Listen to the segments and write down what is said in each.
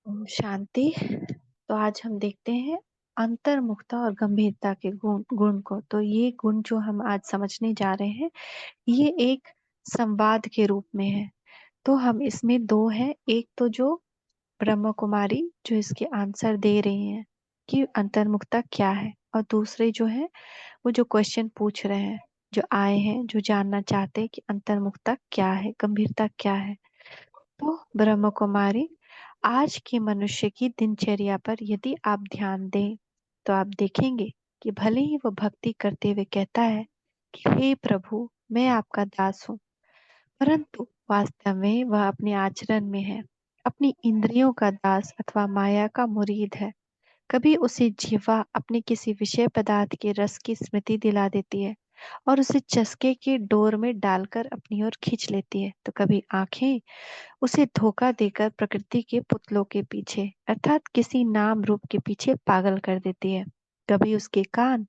शांति। तो आज हम देखते हैं अंतर्मुखता और गंभीरता के गुण गुण को। तो ये गुण जो हम आज समझने जा रहे हैं, ये एक संवाद के रूप में है। तो हम इसमें दो हैं, एक तो जो ब्रह्म कुमारी जो इसके आंसर दे रही हैं कि अंतर्मुखता क्या है, और दूसरे जो है वो जो क्वेश्चन पूछ रहे हैं, जो आए हैं, जो जानना चाहते हैं कि अंतर्मुखता क्या है, गंभीरता क्या है। तो ब्रह्म कुमारी, आज के मनुष्य की दिनचर्या पर यदि आप ध्यान दें तो आप देखेंगे कि भले ही वो भक्ति करते हुए कहता है कि हे प्रभु, मैं आपका दास हूँ, परंतु वास्तव में वह अपने आचरण में है, अपनी इंद्रियों का दास अथवा माया का मुरीद है। कभी उसे जीवा अपने किसी विषय पदार्थ के रस की स्मृति दिला देती है और उसे चस्के की डोर में डालकर अपनी ओर खींच लेती है, तो कभी आंखें उसे धोखा देकर प्रकृति के पुतलों के पीछे अर्थात किसी नाम रूप के पीछे पागल कर देती है। कभी उसके कान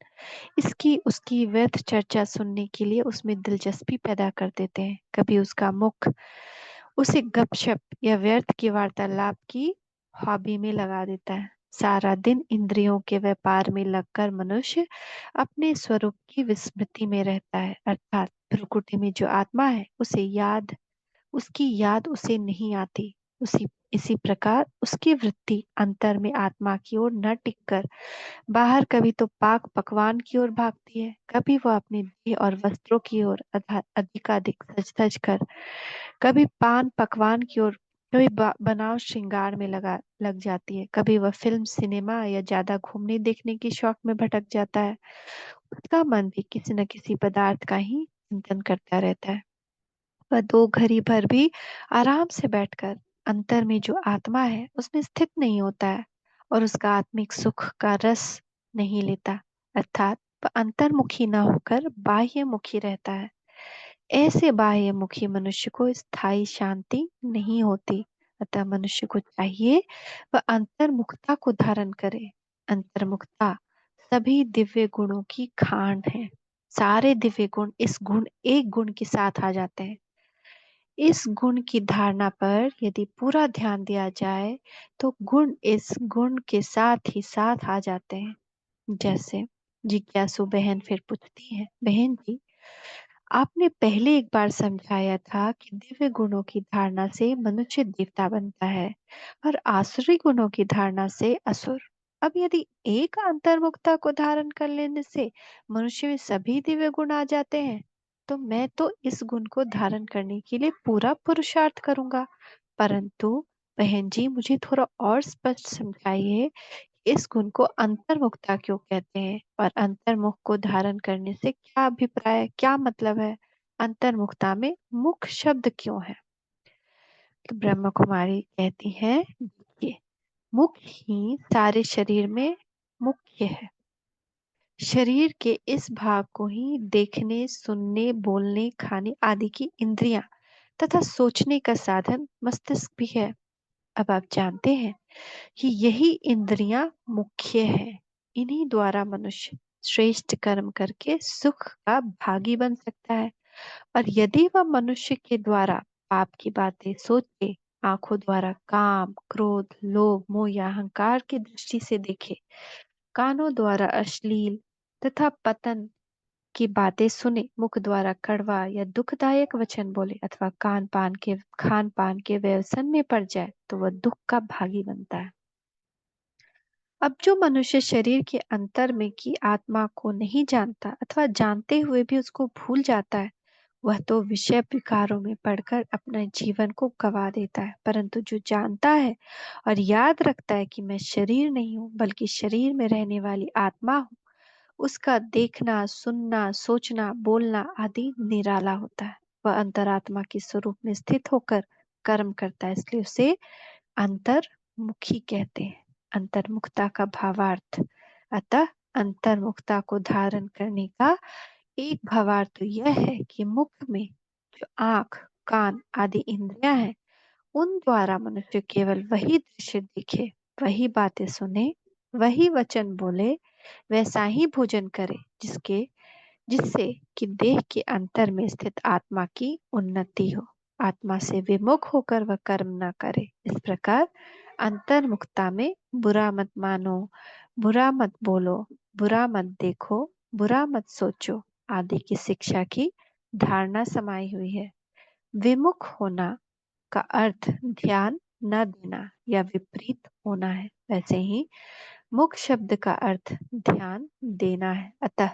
इसकी उसकी व्यर्थ चर्चा सुनने के लिए उसमें दिलचस्पी पैदा कर देते हैं। कभी उसका मुख उसे गपशप या व्यर्थ की वार्तालाप की हॉबी में लगा देता है। सारा दिन इंद्रियों के व्यापार में लगकर मनुष्य अपने स्वरूप की विस्मृति में रहता है, अर्थात भ्रुकुटी में जो आत्मा है उसकी याद उसे नहीं आती। उसी इसी प्रकार उसकी वृत्ति अंतर में आत्मा की ओर न टिककर बाहर कभी तो पाक पकवान की ओर भागती है, कभी वह अपने देह और वस्त्रों की ओर अधिकाधिक सज धज कर, कभी पान पकवान की ओर, कभी बनाव श्रृंगार में लग जाती है, कभी वह फिल्म सिनेमा या ज्यादा घूमने देखने की शौक में भटक जाता है। उसका मन भी किसी न किसी पदार्थ का ही चिंतन करता रहता है। वह दो घड़ी भर भी आराम से बैठकर अंतर में जो आत्मा है उसमें स्थित नहीं होता है और उसका आत्मिक सुख का रस नहीं लेता, अर्थात वह अंतर्मुखी न होकर बाह्यमुखी रहता है। ऐसे बाह्यमुखी मनुष्य को स्थायी शांति नहीं होती। अतः मनुष्य को चाहिए वह अंतर्मुखता को धारण करे। अंतर्मुखता सभी दिव्य गुणों की खान है। सारे दिव्य गुण इस गुण एक गुण के साथ आ जाते हैं। इस गुण की धारणा पर यदि पूरा ध्यान दिया जाए तो गुण इस गुण के साथ ही साथ आ जाते हैं। जैसे जिज्ञासु बहन फिर पूछती है, बहन जी, आपने पहले एक बार समझाया था कि दिव्य गुणों की धारणा से मनुष्य देवता बनता है और आसुरी गुणों की धारणा से असुर। अब यदि एक अंतर्मुखता को धारण कर लेने से मनुष्य में सभी दिव्य गुण आ जाते हैं, तो मैं तो इस गुण को धारण करने के लिए पूरा पुरुषार्थ करूंगा। परंतु बहन जी, मुझे थोड़ा और स्पष्ट समझाइए, इस गुण को अंतर्मुखता क्यों कहते हैं और अंतर्मुख को धारण करने से क्या अभिप्राय है, क्या मतलब है? अंतर्मुखता में मुख शब्द क्यों है? तो ब्रह्म कुमारी कहती है, ये मुख ही सारे शरीर में मुख्य है। शरीर के इस भाग को ही देखने, सुनने, बोलने, खाने आदि की इंद्रियां तथा सोचने का साधन मस्तिष्क भी है। अब आप जानते हैं कि यही इंद्रियां मुख्य है। इन्हीं द्वारा मनुष्य श्रेष्ठ कर्म करके सुख का भागी बन सकता है। और यदि वह मनुष्य के द्वारा पाप की बातें सोचे, आंखों द्वारा काम, क्रोध, लोभ, मोह या अहंकार की दृष्टि से देखे, कानों द्वारा अश्लील तथा पतन की बातें सुने, मुख द्वारा कड़वा या दुखदायक वचन बोले अथवा खान पान के व्यसन में पड़ जाए, तो वह दुख का भागी बनता है। अब जो मनुष्य शरीर के अंतर में की आत्मा को नहीं जानता अथवा जानते हुए भी उसको भूल जाता है, वह तो विषय विकारों में पड़कर अपने जीवन को गवा देता है। परंतु जो जानता है और याद रखता है कि मैं शरीर नहीं हूँ बल्कि शरीर में रहने वाली आत्मा हूँ, उसका देखना, सुनना, सोचना, बोलना आदि निराला होता है। वह अंतरात्मा के स्वरूप में स्थित होकर कर्म करता है, इसलिए उसे अंतर्मुखी कहते हैं। अंतर्मुखता का भावार्थ, अतः अंतर्मुखता को धारण करने का एक भावार्थ तो यह है कि मुख में जो आंख, कान आदि इंद्रियां हैं, उन द्वारा मनुष्य केवल वही दृश्य देखे, वही बातें सुने, वही वचन बोले, वैसा ही भोजन करे जिससे कि देह के अंतर में स्थित आत्मा की उन्नति हो। आत्मा से विमुख होकर वह कर्म न करे। इस प्रकार अंतर्मुखता में बुरा मत मानो, बुरा मत बोलो, बुरा मत देखो, बुरा मत सोचो आदि की शिक्षा की धारणा समाई हुई है। विमुख होना का अर्थ ध्यान न देना या विपरीत होना है। वैसे ही मुख शब्द का अर्थ ध्यान देना है। अतः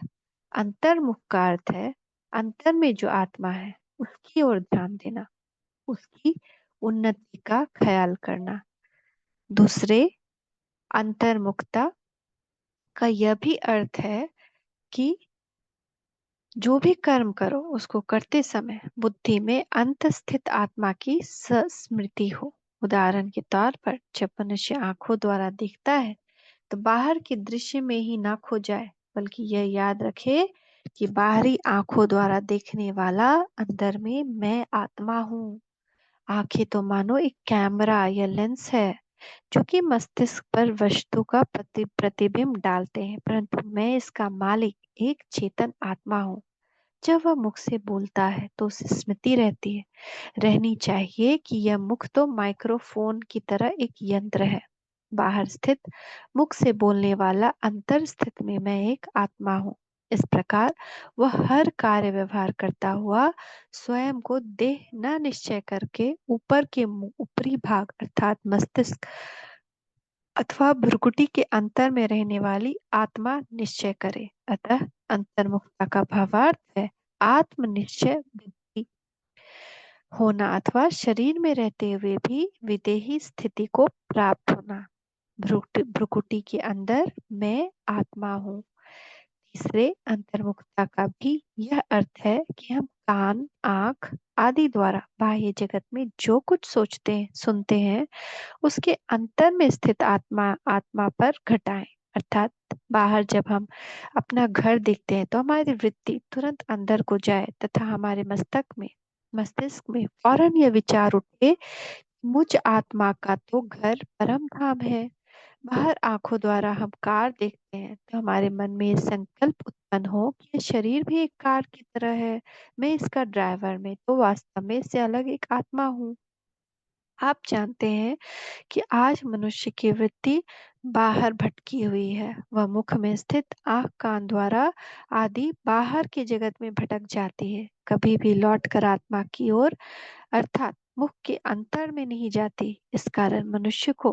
अंतर्मुख का अर्थ है अंतर में जो आत्मा है उसकी ओर ध्यान देना, उसकी उन्नति का ख्याल करना। दूसरे अंतर्मुखता का यह भी अर्थ है कि जो भी कर्म करो उसको करते समय बुद्धि में अंत स्थित आत्मा की स्मृति हो। उदाहरण के तौर पर जब मनुष्य आंखों द्वारा देखता है तो बाहर के दृश्य में ही ना खो जाए, बल्कि यह याद रखे कि बाहरी आंखों द्वारा देखने वाला अंदर में मैं आत्मा हूँ। आंखें तो मानो एक कैमरा या लेंस है जो कि मस्तिष्क पर वस्तु का प्रतिबिंब डालते हैं, परंतु मैं इसका मालिक एक चेतन आत्मा हूँ। जब वह मुख से बोलता है तो उसे स्मृति रहनी चाहिए कि यह मुख तो माइक्रोफोन की तरह एक यंत्र है। बाहर स्थित मुख से बोलने वाला अंतर स्थित में मैं एक आत्मा हूँ। इस प्रकार वह हर कार्य व्यवहार करता हुआ स्वयं को देह न निश्चय करके ऊपर के ऊपरी भाग अर्थात मस्तिष्क अथवा भ्रुकुटी के अंतर में रहने वाली आत्मा निश्चय करे। अतः अंतर्मुखता का भावार्थ है आत्मनिश्चय बुद्धि होना अथवा शरीर में रहते हुए भी विदेही स्थिति को प्राप्त होना। भ्रुकुटी के अंदर मैं आत्मा हूँ। तीसरे अंतर्मुखता का भी यह अर्थ है कि हम कान, आंख आदि द्वारा बाह्य जगत में जो कुछ सोचते हैं, सुनते हैं, उसके अंतर में स्थित आत्मा पर घटाएं। अर्थात बाहर जब हम अपना घर देखते हैं तो हमारी वृत्ति तुरंत अंदर को जाए तथा हमारे मस्तिष्क में फौरन यह विचार उठे, मुझ आत्मा का तो घर परम धाम है। बाहर आंखों द्वारा हम कार देखते हैं तो हमारे मन में ये संकल्प उत्पन्न हो कि यह शरीर भी एक कार की तरह है, मैं इसका ड्राइवर में तो वास्तव में इससे अलग एक आत्मा हूँ। आप जानते हैं कि आज मनुष्य की वृत्ति बाहर भटकी हुई है। वह मुख में स्थित आंख, कान द्वारा आदि बाहर के जगत में भटक जाती है, कभी भी लौट कर आत्मा की ओर अर्थात मुख के अंतर में नहीं जाती। इस कारण मनुष्य को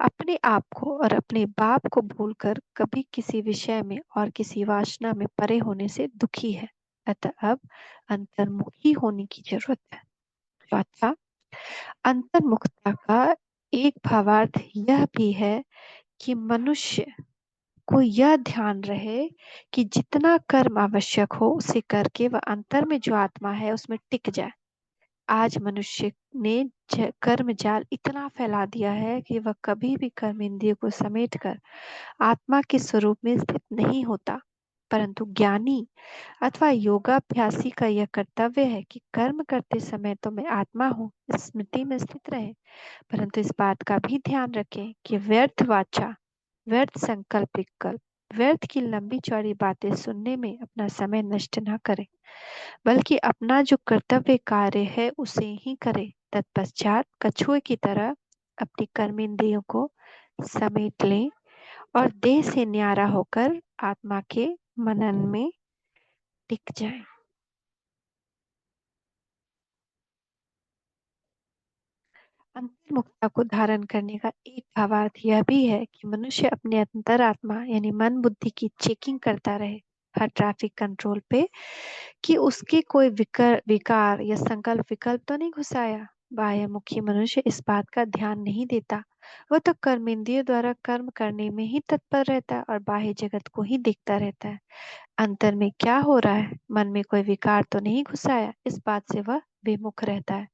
अपने आप को और अपने बाप को भूलकर कभी किसी विषय में और किसी वासना में परे होने से दुखी है। अतः अब अंतर्मुखी होने की जरूरत है। चौथा, अंतर्मुखता का एक भावार्थ यह भी है कि मनुष्य को यह ध्यान रहे कि जितना कर्म आवश्यक हो उसे करके वह अंतर में जो आत्मा है उसमें टिक जाए। आज मनुष्य ने कर्म जाल इतना फैला दिया है कि वह कभी भी कर्म इंद्रियों को समेटकर आत्मा के स्वरूप में स्थित नहीं होता, परंतु ज्ञानी अथवा योगाभ्यासी का यह कर्तव्य है कि कर्म करते समय तो मैं आत्मा हूँ इस स्मृति में स्थित रहे, परंतु इस बात का भी ध्यान रखें कि व्यर्थ वाचा, व्यर्थ संकल्प विकल्प, व्यर्थ की लंबी चौड़ी बातें सुनने में अपना समय नष्ट न करें, बल्कि अपना जो कर्तव्य कार्य है उसे ही करे। तत्पश्चात कछुए की तरह अपनी कर्मेंद्रियों को समेट लें और देह से न्यारा होकर आत्मा के मनन में टिक जाएं। अंतर्मुखता को धारण करने का एक भावार्थ यह भी है कि मनुष्य अपने अंतरात्मा यानी मन बुद्धि की चेकिंग करता रहे हर ट्रैफिक कंट्रोल पे कि उसके कोई विकार या संकल्प विकल्प तो नहीं घुसाया। बाह्य मुखी मनुष्य इस बात का ध्यान नहीं देता, वह तो कर्मेंद्रियों द्वारा कर्म करने में ही तत्पर रहता है और बाह्य जगत को ही देखता रहता है। अंतर में क्या हो रहा है, मन में कोई विकार तो नहीं घुसाया, इस बात से वह विमुख रहता है।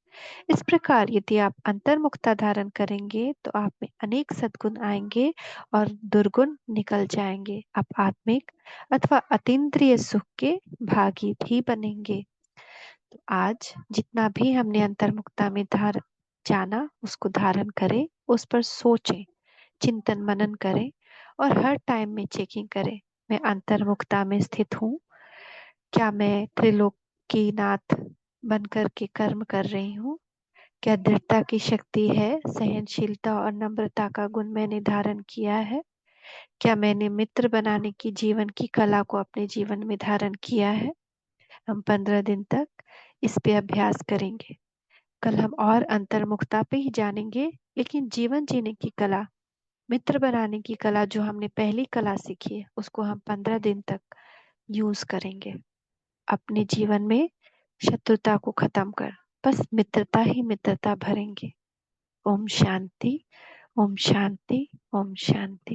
इस प्रकार यदि आप अंतर्मुखता धारण करेंगे तो आप में अनेक सद्गुण आएंगे और दुर्गुण निकल जाएंगे। आप आत्मिक अथवा अतीन्द्रिय सुख के भागी भी बनेंगे। तो आज जितना भी हमने अंतर्मुखता में जाना उसको धारण करें, उस पर सोचें, चिंतन मनन करें और हर टाइम में चेकिंग करें। मैं अंतर्मुखता में स्थित हूँ, क्या मैं त्रिलोकीनाथ बनकर के कर्म कर रही हूँ, क्या दृढ़ता की शक्ति है? सहनशीलता और नम्रता का गुण मैंने धारण किया है? क्या मैंने मित्र बनाने की जीवन की कला को अपने जीवन में धारण किया है? हम 15 दिन तक इस पे अभ्यास करेंगे। कल हम और अंतर्मुखता पे ही जानेंगे, लेकिन जीवन जीने की कला, मित्र बनाने की कला जो हमने पहली कला सीखी है, उसको हम 15 दिन तक यूज करेंगे अपने जीवन में। शत्रुता को खत्म कर बस मित्रता ही मित्रता भरेंगे। ओम शांति, ओम शांति, ओम शांति।